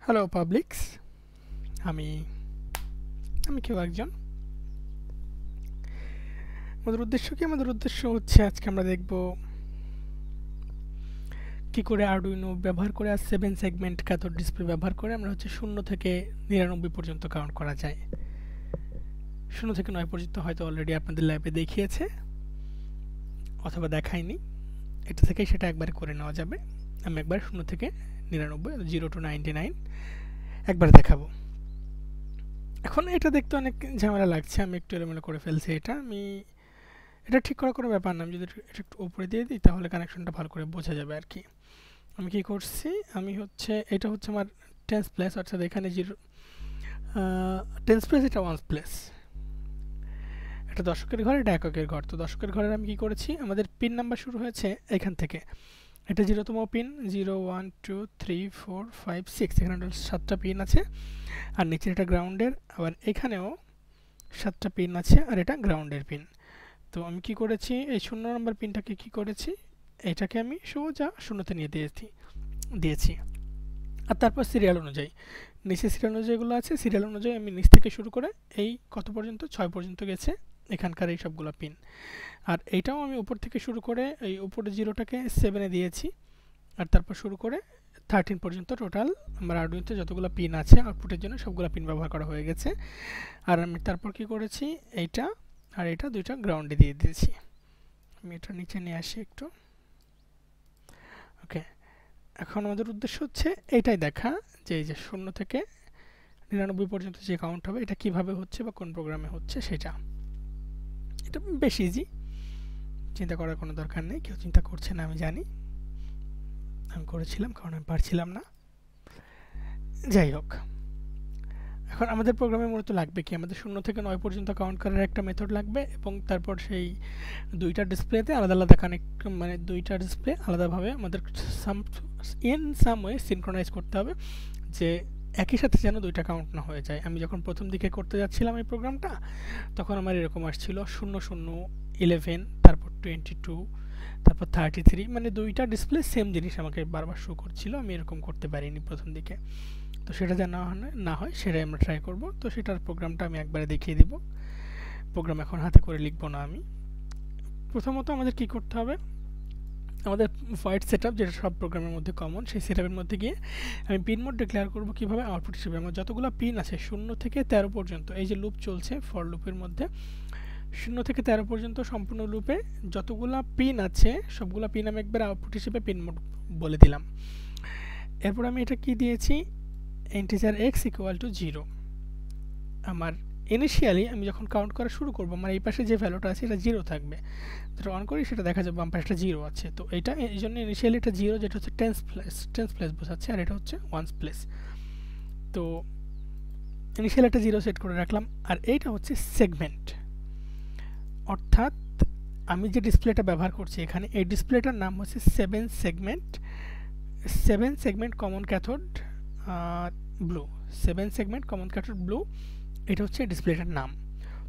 Hello পাবলিক্স, আমি আমি কেউ একজন। আমাদের উদ্দেশ্য হচ্ছে আজকে আমরা দেখব কি করে আরডুইনো ব্যবহার করে আর 7 সেগমেন্ট ক্যাথোড ডিসপ্লে ব্যবহার করে আমরা হচ্ছে 0 থেকে 99 পর্যন্ত কাউন্ট করা যায়। 0 থেকে 9 পর্যন্ত হয়তো অলরেডি আপনাদের ল্যাবে দেখিয়েছে অথবা দেখায়নি, এটা থেকেই সেটা একবার করে নেওয়া যাবে। আমি একবার 0 থেকে 99 0 to 99 একবার দেখাবো। এখন এটা দেখতে অনেক ঝামেলা লাগছে, আমি একটু এলোমেলো করে ফেলছি। এটা ঠিক করার কোনো ব্যাপার না, আমি যদি এটা একটু উপরে দিয়ে দিই তাহলে কানেকশনটা ভালো করে বোঝা যাবে আর কি। আমি কি করছি, এটা হচ্ছে আমার টেন্স প্লেস, অর্থাৎ এখানে টেন্স প্লেস, এটা ওয়ান্স প্লেস, এটা দশকের ঘর, এটা এককের ঘর। তো দশকের ঘরের আমি কি করেছি, আমাদের পিন নাম্বার শুরু হয়েছে এখান থেকে, এটা 0তম পিন, 0 1 2 3 4 5 6, এখানে 7টা পিন আছে। আর নিচে এটা গ্রাউন্ডের, আবার এখানেও 7টা পিন আছে, আর এটা গ্রাউন্ডের পিন। তো আমি কি করেছি, এই 0 নম্বর পিনটাকে কি করেছি, এটাকে আমি সোজা 0তে নিয়ে দিয়েছি। আর তারপর সিরিয়াল অনুযায়ী নিচে সিরিয়াল অনুযায়ীগুলো আছে, সিরিয়াল অনুযায়ী আমি নিচ থেকে শুরু করে এই কত পর্যন্ত, 6 পর্যন্ত গেছে এখানকার এই সবগুলো পিন। আর এইটাও আমি উপর থেকে শুরু করে এই উপরে 0টাকে 7-এ দিয়েছি, আর তারপর শুরু করে 13 পর্যন্ত টোটাল আমার আরডুইনোতে যতগুলো পিন আছে আউটপুটের জন্য সবগুলো পিন ব্যবহার করা হয়ে গেছে। আর আমি তারপর কি করেছি, এইটা আর এটা দুইটা গ্রাউন্ডে দিয়ে দিয়েছি। আমি এটা নিচে নিয়ে আসি একটু। ওকে, এখন আমাদের উদ্দেশ্য হচ্ছে এইটাই দেখা, যে এই যে 0 থেকে 99 পর্যন্ত যে কাউন্ট হবে এটা কিভাবে হচ্ছে বা কোন প্রোগ্রামে হচ্ছে সেটা। এটা বেশ ইজি, চিন্তা করার কোনো দরকার নেই। কেউ চিন্তা করছে না আমি জানি, আমি করেছিলাম কারণ আমি পারছিলাম না। যাই হোক, এখন আমাদের প্রোগ্রামে মূলত লাগবে কি, আমাদের 0 থেকে 9 পর্যন্ত কাউন্ট করার একটা মেথড লাগবে, এবং তারপর সেই দুইটা ডিসপ্লেতে আলাদা আলাদা কানেক্ট, মানে দুইটা ডিসপ্লে আলাদাভাবে আমাদের সাম ওয়ে সিনক্রোনাইজ করতে হবে, যে একই সাথে যেন দুইটা কাউন্ট না হয়ে যায়। আমি যখন প্রথম দিকে করতে যাচ্ছিলাম এই প্রোগ্রামটা, তখন আমার এরকম আসছিল 0 0 11, তারপর 22, তারপর 33, মানে দুইটা ডিসপ্লে সেম জিনিস আমাকে বারবার শো করছিল। আমি এরকম করতে পারিনি প্রথম দিকে, তো সেটা যেন না হয় সেটাই আমরা ট্রাই করব। তো সেটার প্রোগ্রামটা আমি একবারে দেখিয়ে দিব। প্রোগ্রাম এখন হাতে করে লিখব না আমি। প্রথমত আমাদের কি করতে হবে, আমাদের ভয়েড সেটআপ, যেটা সব প্রোগ্রামের মধ্যে কমন, সেই সেটআপের মধ্যে গিয়ে আমি পিন মোড ডিক্লেয়ার করব কিভাবে, আউটপুট হিসেবে আমার যতগুলো পিন আছে 0 থেকে 13 পর্যন্ত, এই যে লুপ চলছে ফর লুপের মধ্যে 0 থেকে 13 পর্যন্ত সম্পূর্ণ লুপে যতগুলো পিন আছে সবগুলো পিন আমি একবার আউটপুট হিসেবে পিন মোড বলে দিলাম। এরপর আমি এটা কি দিয়েছি, ইন্টিজার x ইকুয়াল টু 0। আমার ইনিশিয়ালি আমি যখন কাউন্ট করা শুরু করব, আমার এই পাশে যে ভ্যালুটা আছে এটা 0 থাকবে, যেটা অন করি সেটা দেখা যাবে বাম পাশে 0 আছে। তো এটা এই জন্য ইনিশিয়ালি এটা 0, যেটা হচ্ছে টেন্স প্লেস বোঝাচ্ছে, আর এটা হচ্ছে ওয়ান্স প্লেস। তো ইনিশিয়ালি এটা 0 সেট করে রাখলাম। আর এইটা হচ্ছে সেগমেন্ট, অর্থাৎ আমি যে ডিসপ্লেটা ব্যবহার করছি এখানে, এই ডিসপ্লেটার নাম হচ্ছে 7 segment common cathode blue, 7 segment common cathode blue, এটা হচ্ছে ডিসপ্লেটার নাম।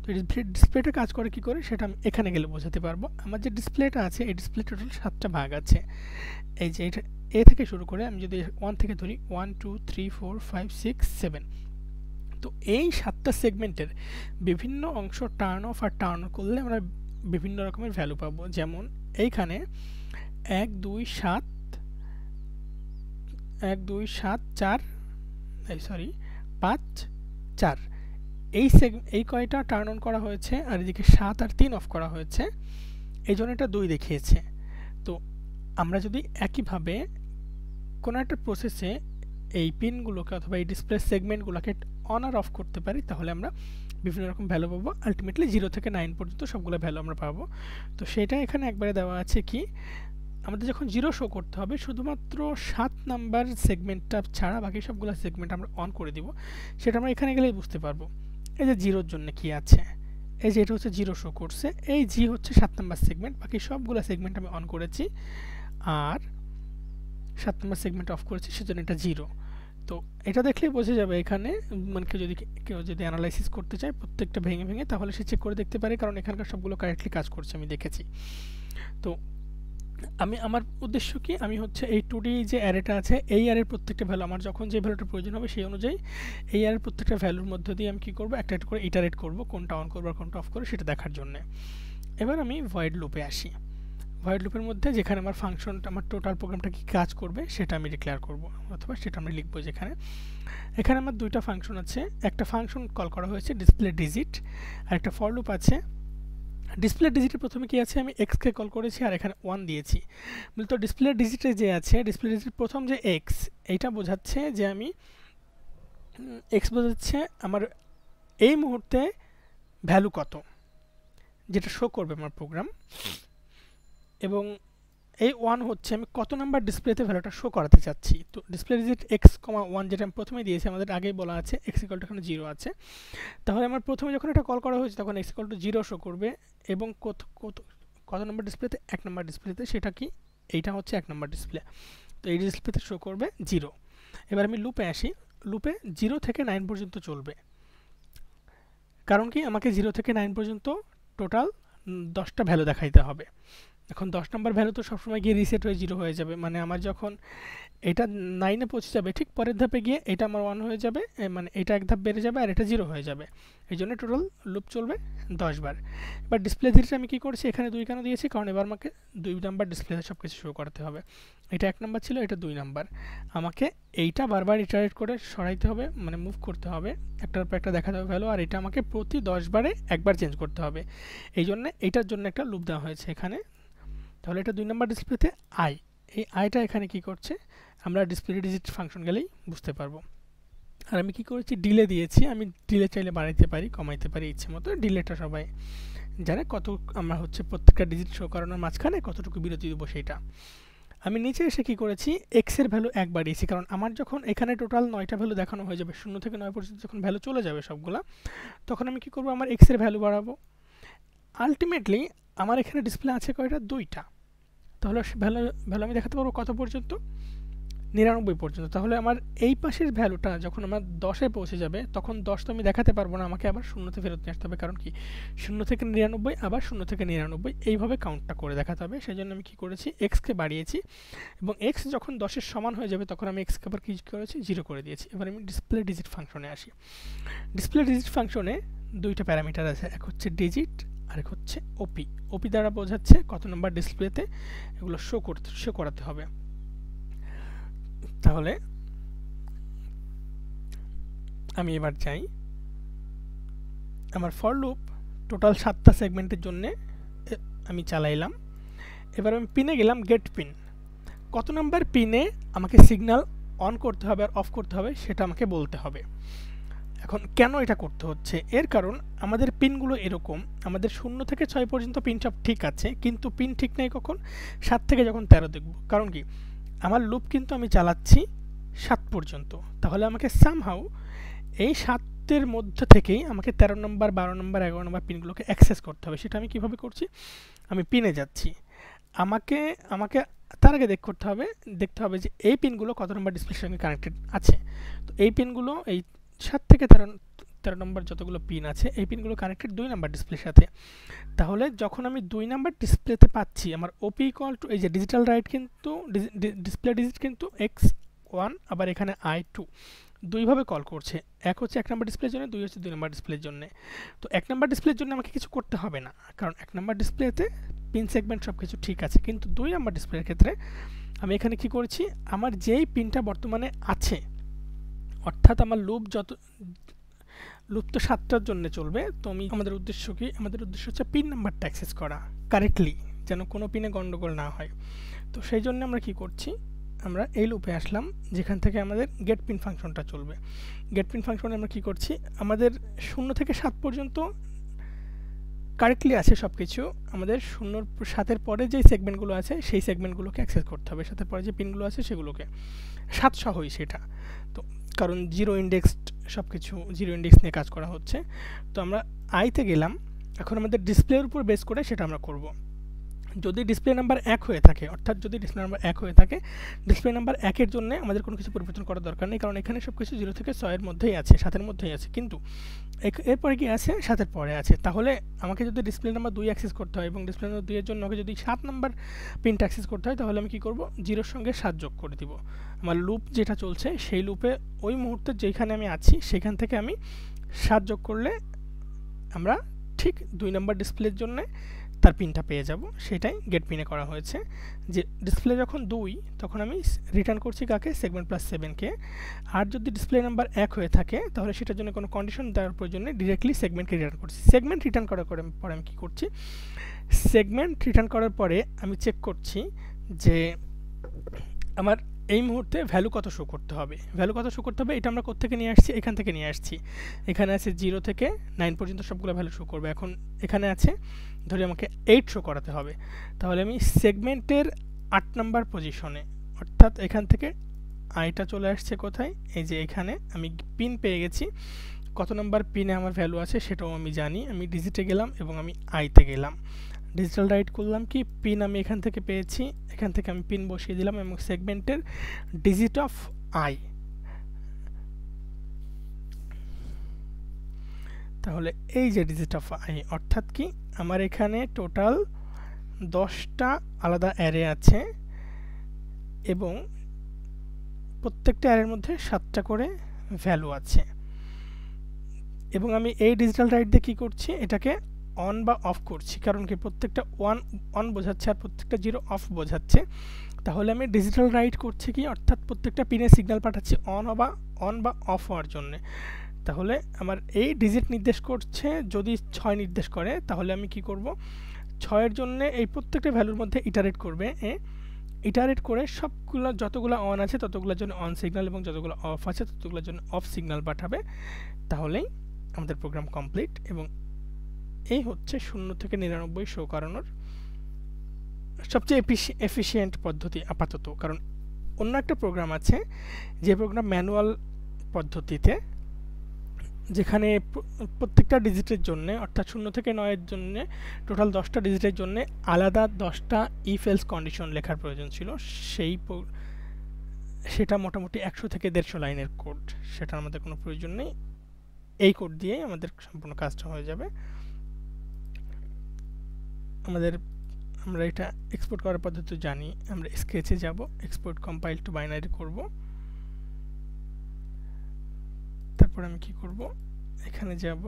তো ডিসপ্লেটা কাজ করে কি করে সেটা আমি এখানে গেলে বোঝাতে পারবো। আমার যে ডিসপ্লেটা আছে এই ডিসপ্লে টোটাল 7টা ভাগ আছে। এই যে এটা এ থেকে শুরু করে আমি যদি 1 থেকে ধরি, 1 2 3 4 5 6 7, তো এই 7টা সেগমেন্টের বিভিন্ন অংশ টার্ন অফ আর টার্ন করলে আমরা বিভিন্ন রকমের ভ্যালু পাবো। যেমন এইখানে 1 2 7 4 5 4, এই কয়টা টার্ন অন করা হয়েছে, আর এদিকে 7 আর 3 অফ করা হয়েছে, এই জন্য এটা 2 দেখিয়েছে। তো আমরা যদি একইভাবে কোনো একটা প্রসেসে এই পিনগুলোকে অথবা এই ডিসপ্লে সেগমেন্টগুলোকে অন আর অফ করতে পারি, তাহলে আমরা বিভিন্ন রকম ভ্যালু পাবো। আলটিমেটলি 0 থেকে 9 পর্যন্ত সবগুলো ভ্যালু আমরা পাবো। তো সেটা এখানে একবারে দেওয়া আছে কি, আমাদের যখন 0 শো করতে হবে শুধুমাত্র 7 নাম্বার সেগমেন্টটা ছাড়া বাকি সবগুলো সেগমেন্ট আমরা অন করে দিব। সেটা আমরা এখানে গেলেই বুঝতে পারবো। এই যে 0-র জন্য কি আছে, এই যে এটা হচ্ছে 0 শো করছে, এই জি হচ্ছে 7 নাম্বার সেগমেন্ট, বাকি সবগুলো সেগমেন্ট আমি অন করেছি, আর 7 নাম্বার সেগমেন্ট অফ করেছি, সেজন্য এটা 0। তো এটা দেখলেই বোঝা যাবে এখানে, মানে কেউ যদি অ্যানালাইসিস করতে চায় প্রত্যেকটা ভেঙে ভেঙে, তাহলে সে চেক করে দেখতে পারে, কারণ এখানকার সবগুলো কারেক্টলি কাজ করছে আমি দেখেছি। তো আমার উদ্দেশ্য কি, আমি হচ্ছে এই 2D যে অ্যারেটা আছে এই অ্যারের প্রত্যেকটা ভ্যালু আমার যখন যে ভ্যালুটা প্রয়োজন হবে সেই অনুযায়ী এই অ্যারের প্রত্যেকটা ভ্যালুর মধ্য দিয়ে আমি কী করবো, একটা একটা করে ইটারেট করবো, কোনটা অন করবো আর কোনটা অফ করবো সেটা দেখার জন্যে। এবার আমি ভয়েড লুপে আসি। ভয়েড লুপের মধ্যে যেখানে আমার ফাংশনটা, আমার টোটাল প্রোগ্রামটা কী কাজ করবে সেটা আমি ডিক্লেয়ার করব, অথবা সেটা আমি লিখবো। যেখানে এখানে আমার দুইটা ফাংশন আছে, একটা ফাংশন কল করা হয়েছে ডিসপ্লে ডিজিট, আর একটা ফর লুপ আছে। ডিসপ্লে ডিজিটের প্রথমে কি আছে, আমি এক্সকে কল করেছি আর এখানে 1 দিয়েছি। মূলত ডিসপ্লে ডিজিটে যে আছে, ডিসপ্লে ডিজিট প্রথম যে এক্স, এইটা বোঝাচ্ছে যে আমি এক্স বোঝাচ্ছে আমার এই মুহূর্তে ভ্যালু কত, যেটা শো করবে আমার প্রোগ্রাম। এবং এই 1 হচ্ছে আমি কত নাম্বার ডিসপ্লেতে ভ্যালুটা শো করাতে চাচ্ছি। তো ডিসপ্লে ডিজিট এক্স কমা 1 যেটা আমি প্রথমে দিয়েছি, আমাদের আগেই বলা আছে এক্স ইকুয়াল টু এখানে 0 আছে। তাহলে আমার প্রথমে যখন এটা কল করা হয়েছে তখন এক্স ইকুয়াল টু 0 শো করবে, এবং কত নম্বর ডিসপ্লেতে, 1 নম্বর ডিসপ্লেতে। সেটা কি, এইটা হচ্ছে 1 নম্বর ডিসপ্লে, তো এই ডিসপ্লেতে শো করবে 0। এবার আমি লুপে আসি। লুপে 0 থেকে 9 পর্যন্ত চলবে, কারণ কি আমাকে 0 থেকে 9 পর্যন্ত টোটাল 10টা ভ্যালু দেখাইতে হবে। এখন 10 নম্বর ভ্যালু তো সবসময় গিয়ে রিসেট হয়ে 0 হয়ে যাবে, মানে আমার যখন এটা 9-এ পৌঁছে যাবে ঠিক পরের ধাপে গিয়ে এটা আমার 1 হয়ে যাবে, মানে এটা এক ধাপ বেড়ে যাবে আর এটা 0 হয়ে যাবে। এই জন্য টোটাল লুপ চলবে 10 বার। এবার ডিসপ্লে ডিজিটে আমি কী করছি, এখানে 2 কেন দিয়েছি, কারণ এবার আমাকে 2 নাম্বার ডিসপ্লেতে সব কিছু শো করতে হবে। এটা 1 নাম্বার ছিল, এটা 2 নাম্বার। আমাকে এইটা বারবার ইটারেট করে সরাইতে হবে, মানে মুভ করতে হবে, একটার পর একটা দেখাতে হবে ভ্যালু, আর এটা আমাকে প্রতি 10 বারে একবার চেঞ্জ করতে হবে। এই জন্য এইটার জন্য একটা লুপ দেওয়া হয়েছে এখানে। তাহলে এটা 2 নাম্বার ডিসপ্লেতে আই, এই আইটা এখানে কি করছে আমরা ডিসপ্লে ডিজিট ফাংশন গেলেই বুঝতে পারবো। আর আমি কি করেছি, ডিলে দিয়েছি। আমি ডিলে চাইলে বাড়াইতে পারি, কমাইতে পারি ইচ্ছে মতো। ডিলেটা সবাই জানে, কত আমরা হচ্ছে প্রত্যেকটা ডিজিট শো করানোর মাঝখানে কতটুকু বিরতি দেবো সেইটা। আমি নিচে এসে কি করেছি, এক্সের ভ্যালু 1 বাড়িয়েছি, কারণ আমার যখন এখানে টোটাল 9টা ভ্যালু দেখানো হয়ে যাবে, 0 থেকে 9 পর্যন্ত যখন ভ্যালু চলে যাবে সবগুলা, তখন আমি কি করবো, আমার এক্সের ভ্যালু বাড়াবো। আলটিমেটলি আমার এখানে ডিসপ্লে আছে কয়টা, 2টা। তাহলে ভ্যালু আমি দেখাতে পারবো কত পর্যন্ত, 99 পর্যন্ত। তাহলে আমার এই পাশের ভ্যালুটা যখন আমার 10-এ পৌঁছে যাবে, তখন 10 তো আমি দেখাতে পারবো না, আমাকে আবার 0-তে ফেরত নিয়ে আসতে হবে। কারণ কি, 0 থেকে 99 আবার 0 থেকে 99 এইভাবে কাউন্টটা করে দেখাতে হবে। সেই জন্য আমি কী করেছি, এক্সকে বাড়িয়েছি, এবং এক্স যখন 10-এর সমান হয়ে যাবে তখন আমি এক্সকে আবার কী করেছি, 0 করে দিয়েছি। এবার আমি ডিসপ্লে ডিজিট ফাংশনে আসি। ডিসপ্লে ডিজিট ফাংশনে 2টা প্যারামিটার আছে, এক হচ্ছে ডিজিট আর এক হচ্ছে ওপি। ওপি দ্বারা বোঝাচ্ছে কত নম্বর ডিসপ্লেতে এগুলো শো করাতে হবে। তাহলে আমি এবার চাই আমার ফর লুপ টোটাল 7টা সেগমেন্টের জন্য আমি চালাইলাম। এবার আমি পিনে গেলাম, গেট পিন। কত নাম্বার পিনে আমাকে সিগন্যাল অন করতে হবে আর অফ করতে হবে সেটা আমাকে বলতে হবে। এখন কেন এটা করতে হচ্ছে, এর কারণ আমাদের পিনগুলো এরকম, আমাদের 0 থেকে 6 পর্যন্ত পিন সব ঠিক আছে, কিন্তু পিন ঠিক নেই কখন, 7 থেকে যখন 13 দেখব। কারণ কি, আমার লুপ কিন্তু আমি চালাচ্ছি 7 পর্যন্ত। তাহলে আমাকে সামহাউ এই 7-এর মধ্যে থেকেই আমাকে 13 নম্বর, 12 নম্বর, 11 নম্বর পিনগুলোকে অ্যাক্সেস করতে হবে। সেটা আমি কীভাবে করছি, আমি পিনে যাচ্ছি। আমাকে তার আগে দেখতে হবে যে এই পিনগুলো কত নম্বর ডিসপ্লের সঙ্গে কানেক্টেড আছে। তো এই পিনগুলো, এই 7 থেকে 13 নম্বর যতগুলো পিন আছে, এই পিনগুলো কানেক্টেড 2 নাম্বার ডিসপ্লের সাথে। তাহলে যখন আমি 2 নাম্বার ডিসপ্লেতে পাচ্ছি, আমার ওপি ইকুয়াল টু এই যে ডিজিটাল রাইট, কিন্তু ডিসপ্লে ডিজিট কিন্তু x1, আবার এখানে i2 দুইভাবে কল করছে। এক হচ্ছে 1 নাম্বার ডিসপ্লের জন্য, 2 হচ্ছে 2 নাম্বার ডিসপ্লের জন্য। তো 1 নাম্বার ডিসপ্লের জন্য আমাকে কিছু করতে হবে না, কারণ 1 নাম্বার ডিসপ্লেতে পিন সেগমেন্ট সব কিছু ঠিক আছে। কিন্তু 2 নাম্বার ডিসপ্লের ক্ষেত্রে আমি এখানে কি করছি, আমার যেই পিনটা বর্তমানে আছে, অর্থাৎ আমার লুপ তো 7টার জন্য চলবে। তো আমাদের উদ্দেশ্য কি, আমাদের উদ্দেশ্য হচ্ছে পিন নাম্বারটা অ্যাক্সেস করা কারেক্টলি, যেন কোনো পিনে গন্ডগোল না হয়। তো সেই জন্য আমরা কি করছি, আমরা এই লুপে আসলাম যেখান থেকে আমাদের গেট পিন ফাংশনটা চলবে। গেট পিন ফাংশনে আমরা কি করছি, আমাদের 0 থেকে 7 পর্যন্ত কারেক্টলি আছে সব কিছু। আমাদের 0-7-এর পরে যেই সেগমেন্টগুলো আছে সেই সেগমেন্টগুলোকে অ্যাক্সেস করতে হবে, 7-এর পরে যে পিনগুলো আছে সেগুলোকে 7 সহই সেটা। তো কারণ 0 ইন্ডেক্সড সব কিছু, 0 ইন্ডেক্স নিয়ে কাজ করা হচ্ছে। তো আমরা আইতে গেলাম, এখন আমাদের ডিসপ্লের উপর বেস করে সেটা আমরা করব। যদি ডিসপ্লে নাম্বার 1 হয়ে থাকে, অর্থাৎ যদি ডিসপ্লে নাম্বার 1 হয়ে থাকে, ডিসপ্লে নাম্বার 1 এর জন্য আমাদের কোনো কিছু পরিবর্তন করার দরকার নেই, কারণ এখানে সবকিছু 0 থেকে 6 এর মধ্যেই আছে, 7 এর মধ্যেই আছে। কিন্তু এরপরে কি আছে, 7 এর পরে আছে। তাহলে আমাকে যদি ডিসপ্লে নাম্বার 2 অ্যাক্সেস করতে হয় এবং ডিসপ্লে নাম্বার 2 এর জন্য আমাকে যদি 7 নাম্বার পিনটা অ্যাক্সেস করতে হয়, তাহলে আমি কি করব, 0 এর সঙ্গে 7 যোগ করে দিব। আমার লুপ যেটা চলছে সেই লুপে ওই মুহূর্তে যেখানে আমি আছি সেখান থেকে আমি 7 যোগ করলে আমরা ঠিক 2 নাম্বার ডিসপ্লের জন্য তার পিনটা পেয়ে যাব। সেটাই গেট পিনে করা হয়েছে, যে ডিসপ্লে যখন 2 তখন আমি রিটার্ন করছি কাকে, সেগমেন্ট প্লাস 7 কে। আর যদি ডিসপ্লে নাম্বার 1 হয়ে থাকে তাহলে সেটার জন্য কোনো কন্ডিশন দেওয়ার প্রয়োজন নেই, ডিরেক্টলি সেগমেন্টকে রিটার্ন করছি। সেগমেন্ট রিটার্ন করার পরে আমি কী করছি, সেগমেন্ট রিটার্ন করার পরে আমি চেক করছি যে আমার এই মুহূর্তে ভ্যালু কত শো করতে হবে। ভ্যালু কত শো করতে হবে এটা আমরা কোত্থেকে নিয়ে আসছি, এখান থেকে নিয়ে আসছি। এখানে আছে 0 থেকে 9 পর্যন্ত সবগুলো ভ্যালু শো করবে। এখন এখানে আছে ধরি আমাকে 8 শো করাতে হবে, তাহলে আমি সেগমেন্টের 8 নাম্বার পজিশনে, অর্থাৎ এখান থেকে আইটা চলে আসছে কোথায়, এই যে এখানে আমি পিন পেয়ে গেছি। কত নাম্বার পিনে আমার ভ্যালু আছে সেটাও আমি জানি। আমি ডিজিটে গেলাম এবং আমি আইতে গেলাম, ডিজিটাল রাইট করলাম, কি পিন আমি এখান থেকে পেয়েছি, এখান থেকে আমি পিন বসিয়ে দিলাম এবং সেগমেন্টের ডিজিট অফ আই। তাহলে এই যে ডিজিট অফ আই অর্থাৎ কি, আমার এখানে টোটাল 10টা আলাদা অ্যারে আছে এবং প্রত্যেকটা অ্যারের মধ্যে 7টা করে ভ্যালু আছে। এবং আমি এই ডিজিটাল রাইট দিয়ে কী করছি, এটাকে অন বা অফ করছি, কারণ কি প্রত্যেকটা অন বোঝাচ্ছে আর প্রত্যেকটা 0 অফ বোঝাচ্ছে। তাহলে আমি ডিজিটাল রাইট করছি কি, অর্থাৎ প্রত্যেকটা পিনে সিগন্যাল পাঠাচ্ছি অন বা অফ হওয়ার জন্য। তাহলে আমার এই ডিজিট নির্দেশ করছে, যদি 6 নির্দেশ করে তাহলে আমি কি করব, 6 এর জন্য এই প্রত্যেকটা ভ্যালুর মধ্যে ইটারেট করবে, ইটারেট করে সবগুলো যতগুলো অন আছে ততগুলোর জন্য অন সিগন্যাল এবং যতগুলো অফ আছে ততগুলোর জন্য অফ সিগন্যাল পাঠাবে। তাহলেই আমাদের প্রোগ্রাম কমপ্লিট। এবং এই হচ্ছে 0 থেকে 99 শো করানোর সবচেয়ে এফিশিয়েন্ট পদ্ধতি আপাতত। কারণ অন্য একটা প্রোগ্রাম আছে, যে প্রোগ্রাম ম্যানুয়াল পদ্ধতিতে, যেখানে প্রত্যেকটা ডিজিটের জন্য, অর্থাৎ 0 থেকে 9 এর জন্য টোটাল 10টা ডিজিটের জন্য আলাদা 10টা ইফ এলস কন্ডিশন লেখার প্রয়োজন ছিল। সেটা মোটামুটি 100 থেকে 150 লাইনের কোড, সেটা আমাদের কোনো প্রয়োজন নেই। এই কোড দিয়েই আমাদের সম্পূর্ণ কাজটা হয়ে যাবে। আমরা এটা এক্সপোর্ট করার পদ্ধতি জানি, আমরা স্কেচে যাব, এক্সপোর্ট কম্পাইল টু বাইনারি করব। তারপর আমি কি করব, এখানে যাব,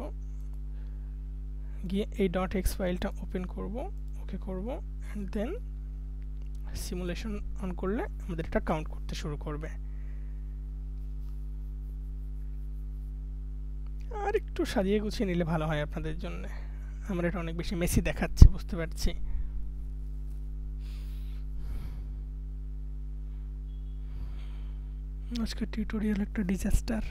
গিয়ে এই .x ফাইলটা ওপেন করব, ওকে করব, এন্ড দেন সিমুলেশন অন করলে আমাদের এটা কাউন্ট করতে শুরু করবে। আর একটু সাজিয়ে গুছিয়ে নিলে ভালো হয় আপনাদের জন্য, আমরা এটা অনেক বেশি মেসি দেখাচ্ছে, বুঝতে পারছি। আজকের টিউটোরিয়াল একটা ডিজাস্টার।